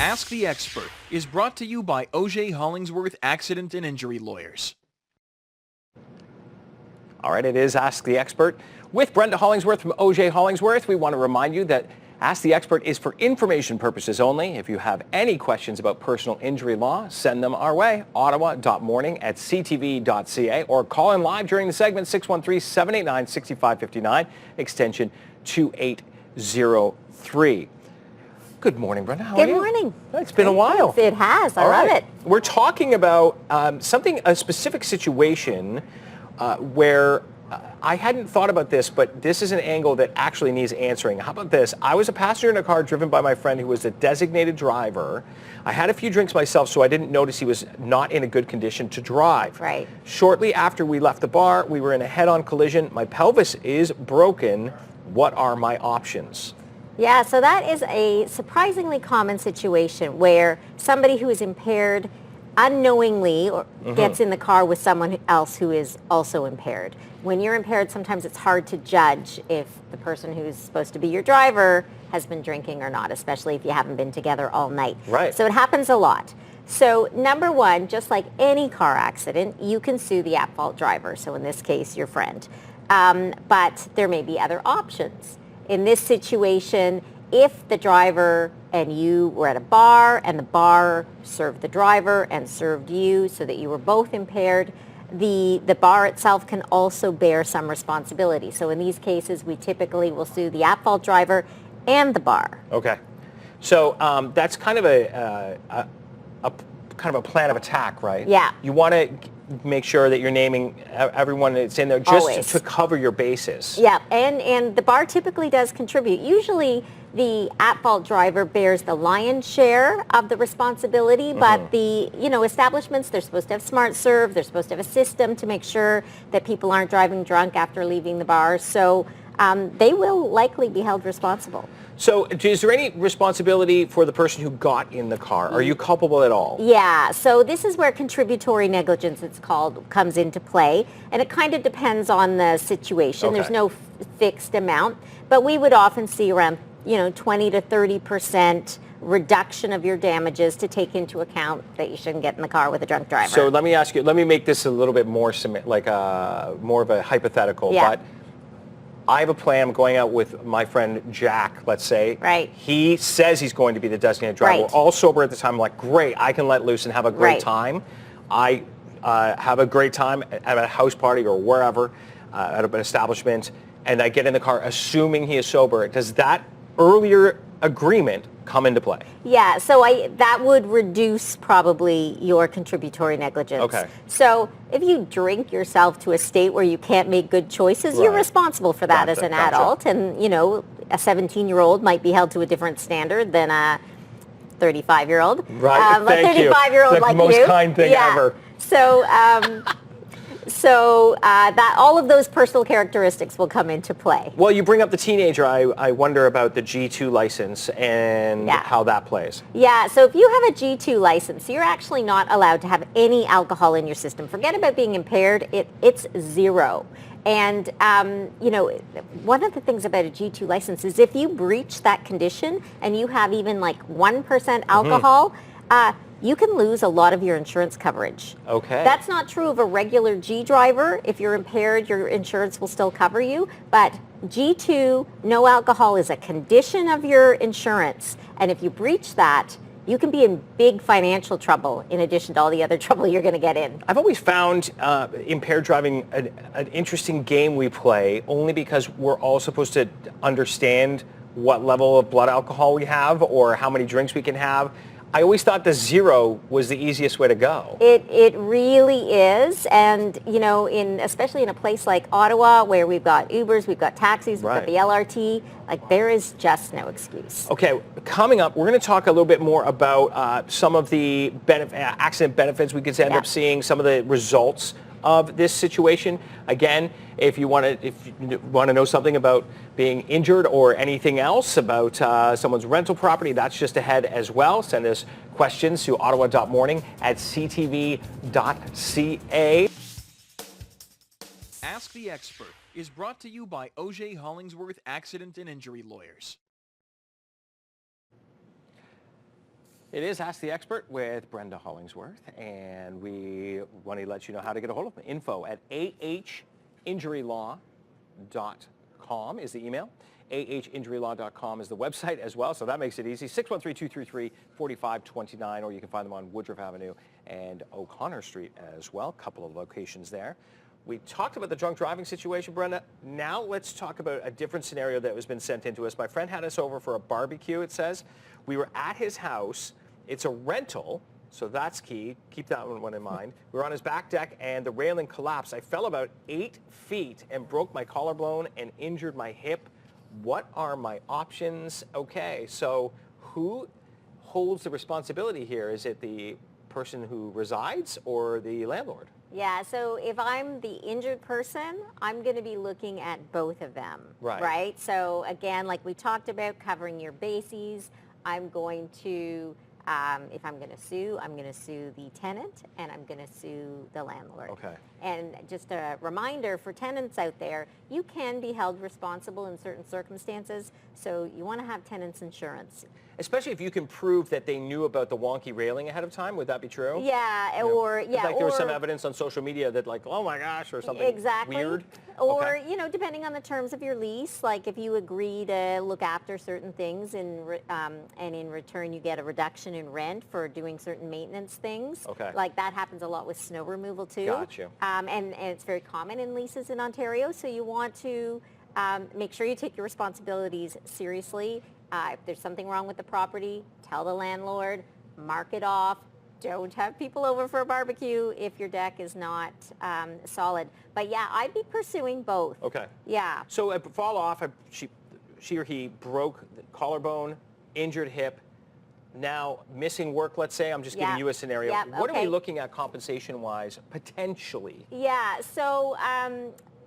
Ask the Expert is brought to you by Auger Hollingsworth Accident and Injury Lawyers. All right, it is Ask the Expert with Brenda Hollingsworth from Auger Hollingsworth. We want to remind you that Ask the Expert is for information purposes only. If you have any questions about personal injury law, send them our way, ottawa.morning@ctv.ca, or call in live during the segment, 613-789-6559, extension 2803. Good morning, Brenda. How are you? Good morning. It's been a while. It has. I love it. We're talking about a specific situation where I hadn't thought about this, but this is an angle that actually needs answering. How about this? I was a passenger in a car driven by my friend who was a designated driver. I had a few drinks myself, so I didn't notice he was not in a good condition to drive. Right. Shortly after we left the bar, we were in a head-on collision. My pelvis is broken. What are my options? Yeah, so that is a surprisingly common situation where somebody who is impaired unknowingly gets in the car with someone else who is also impaired. When you're impaired, sometimes it's hard to judge if the person who's supposed to be your driver has been drinking or not, especially if you haven't been together all night. Right. So it happens a lot. So number one, just like any car accident, you can sue the at-fault driver. So in this case, your friend. But there may be other options. In this situation, if the driver and you were at a bar and the bar served the driver and served you so that you were both impaired, the bar itself can also bear some responsibility. So in these cases, we typically will sue the at-fault driver and the bar. Okay. So that's kind of a plan of attack, right? Yeah. You want to make sure that you're naming everyone that's in there just Always. to cover your bases. Yeah, and the bar typically does contribute. Usually the at-fault driver bears the lion's share of the responsibility, but the establishments, they're supposed to have smart serve, they're supposed to have a system to make sure that people aren't driving drunk after leaving the bar, so they will likely be held responsible. So is there any responsibility for the person who got in the car? Are you culpable at all? Yeah, so this is where contributory negligence, it's called, comes into play, and it kind of depends on the situation. Okay. There's no fixed amount, but we would often see around 20 to 30% reduction of your damages to take into account that you shouldn't get in the car with a drunk driver. So let me ask you, let me make this a little bit more more of a hypothetical. Yeah. But I have a plan. I'm going out with my friend Jack, let's say. Right. He says he's going to be the designated driver. Right. We're all sober at the time. I'm like, great, I can let loose and have a great Right. time. I have a great time at a house party or wherever, at an establishment, and I get in the car assuming he is sober. Does that earlier agreement come into play? Yeah, so that would reduce probably your contributory negligence. Okay. So if you drink yourself to a state where you can't make good choices, you're Right. responsible for that as Gotcha, an gotcha. adult. And, a 17-year-old might be held to a different standard than a 35-year-old. Right, thank you. A 35-year-old The like most you. kind thing ever. So that all of those personal characteristics will come into play. Well, you bring up the teenager. I wonder about the G2 license and how that plays. Yeah, so if you have a G2 license, you're actually not allowed to have any alcohol in your system. Forget about being impaired. It's zero. And, one of the things about a G2 license is if you breach that condition and you have even like 1% alcohol, you can lose a lot of your insurance coverage. Okay. That's not true of a regular G driver. If you're impaired, your insurance will still cover you. But G2, no alcohol is a condition of your insurance. And if you breach that, you can be in big financial trouble in addition to all the other trouble you're going to get in. I've always found impaired driving an interesting game we play, only because we're all supposed to understand what level of blood alcohol we have or how many drinks we can have. I always thought the zero was the easiest way to go. It really is, and especially in a place like Ottawa where we've got Ubers, we've got taxis, we've got the LRT, like there is just no excuse. Okay, coming up, we're going to talk a little bit more about some of the accident benefits we could end up seeing, some of the results of this situation. Again, if you want to know something about being injured or anything else about someone's rental property, that's just ahead as well. Send us questions to ottawa.morning@ctv.ca. Ask the Expert is brought to you by Auger Hollingsworth Accident and Injury Lawyers. It is Ask the Expert with Brenda Hollingsworth, and we want to let you know how to get a hold of me. Info at ahinjurylaw.com is the email. ahinjurylaw.com is the website as well, so that makes it easy. 613-233-4529, or you can find them on Woodruff Avenue and O'Connor Street as well. A couple of locations there. We talked about the drunk driving situation, Brenda. Now let's talk about a different scenario that has been sent in to us. My friend had us over for a barbecue, it says. We were at his house. It's a rental, so that's key. Keep that one in mind. We were on his back deck, and the railing collapsed. I fell about 8 feet and broke my collarbone and injured my hip. What are my options? Okay, so who holds the responsibility here? Is it the person who resides or the landlord? Yeah, so if I'm the injured person, I'm going to be looking at both of them. Right? So again, like we talked about, covering your bases, I'm going to, if I'm going to sue the tenant, and I'm going to sue the landlord. Okay. And just a reminder for tenants out there, you can be held responsible in certain circumstances, so you want to have tenants insurance. Especially if you can prove that they knew about the wonky railing ahead of time. Would that be true? Yeah, Yeah. or Like there was some evidence on social media that like, oh my gosh, or something exactly. weird. Or, Okay. you know, depending on the terms of your lease, like if you agree to look after certain things and in return you get a reduction in rent for doing certain maintenance things. Okay. Like that happens a lot with snow removal too. Got you. And it's very common in leases in Ontario, so you want to make sure you take your responsibilities seriously. If there's something wrong with the property, tell the landlord, mark it off. Don't have people over for a barbecue if your deck is not solid. But yeah, I'd be pursuing both. Okay. Yeah. So fall off, she or he broke the collarbone, injured hip, now missing work, let's say. I'm just giving you a scenario. Yep. What are Okay. we looking at compensation-wise, potentially? Yeah, so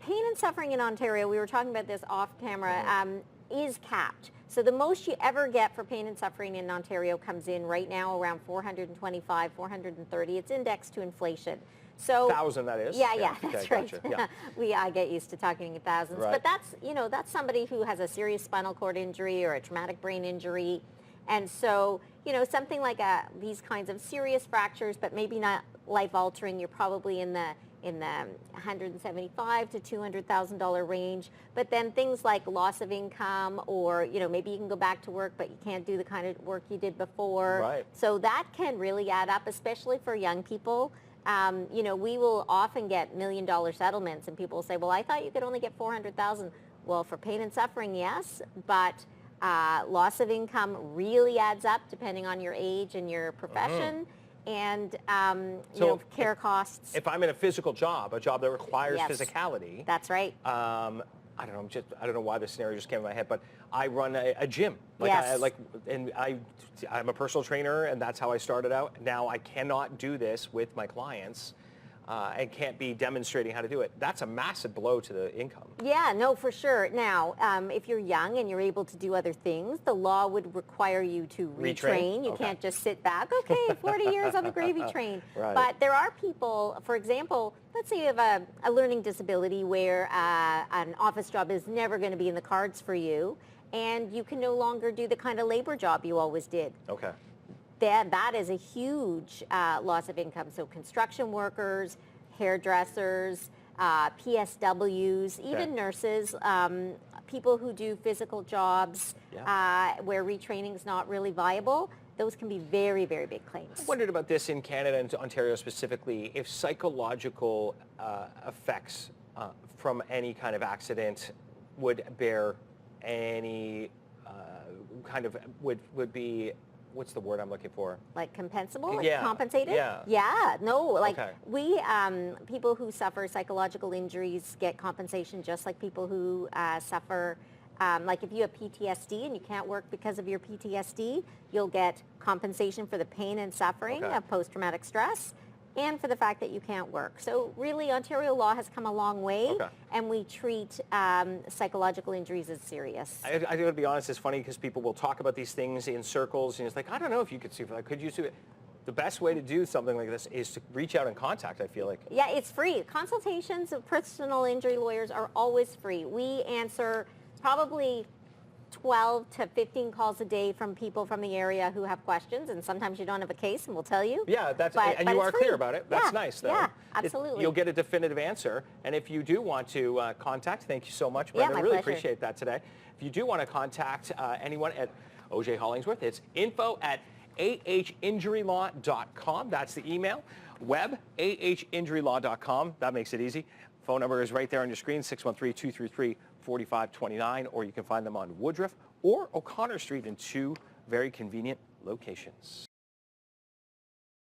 pain and suffering in Ontario, we were talking about this off camera, is capped. So the most you ever get for pain and suffering in Ontario comes in right now around 425, 430. It's indexed to inflation. So 1,000, that is? Yeah, Okay, that's gotcha. right. Yeah. I get used to talking in thousands. Right. But that's somebody who has a serious spinal cord injury or a traumatic brain injury. And so, something like these kinds of serious fractures, but maybe not life-altering, you're probably in the $175,000 to $200,000 range. But then things like loss of income, or maybe you can go back to work, but you can't do the kind of work you did before. Right. So that can really add up, especially for young people. We will often get $1 million settlements, and people will say, "Well, I thought you could only get $400,000." Well, for pain and suffering, yes, but loss of income really adds up depending on your age and your profession. And care costs. If I'm in a physical job, a job that requires Yes. physicality, That's right. I don't know. I don't know why this scenario just came in my head, but I run a gym. Yes. I'm a personal trainer, and that's how I started out. Now I cannot do this with my clients, and can't be demonstrating how to do it. That's a massive blow to the income. Yeah, no, for sure. Now, if you're young and you're able to do other things, the law would require you to retrain. You Okay. can't just sit back, okay, 40 years on the gravy train. Right. But there are people, for example, let's say you have a learning disability where an office job is never going to be in the cards for you, and you can no longer do the kind of labor job you always did. Okay. That is a huge loss of income. So construction workers, hairdressers, PSWs, even nurses, people who do physical jobs where retraining is not really viable, those can be very, very big claims. I wondered about this in Canada and Ontario specifically, if psychological effects from any kind of accident would bear any kind of, would be, what's the word I'm looking for? Like compensable? Yeah. Like compensated? Yeah. Yeah. No, like Okay. we, people who suffer psychological injuries get compensation just like people who suffer, like if you have PTSD and you can't work because of your PTSD, you'll get compensation for the pain and suffering of post-traumatic stress and for the fact that you can't work. So really, Ontario law has come a long way, and we treat psychological injuries as serious. I got to be honest, it's funny because people will talk about these things in circles, and it's like, I don't know if you could sue for that. Could you sue it? The best way to do something like this is to reach out and contact, I feel like. Yeah, it's free. Consultations of personal injury lawyers are always free. We answer probably 12 to 15 calls a day from people from the area who have questions, and sometimes you don't have a case, and we'll tell you. Yeah, and you are clear about it. That's nice, though. Yeah, absolutely. You'll get a definitive answer. And if you do want to contact, thank you so much, Brenda. Yeah, I really pleasure. appreciate that today. If you do want to contact anyone at Auger Hollingsworth, it's info@ahinjurylaw.com. That's the email. Web, ahinjurylaw.com. That makes it easy. Phone number is right there on your screen, 613-233-4529, or you can find them on Woodruff or O'Connor Street in 2 very convenient locations.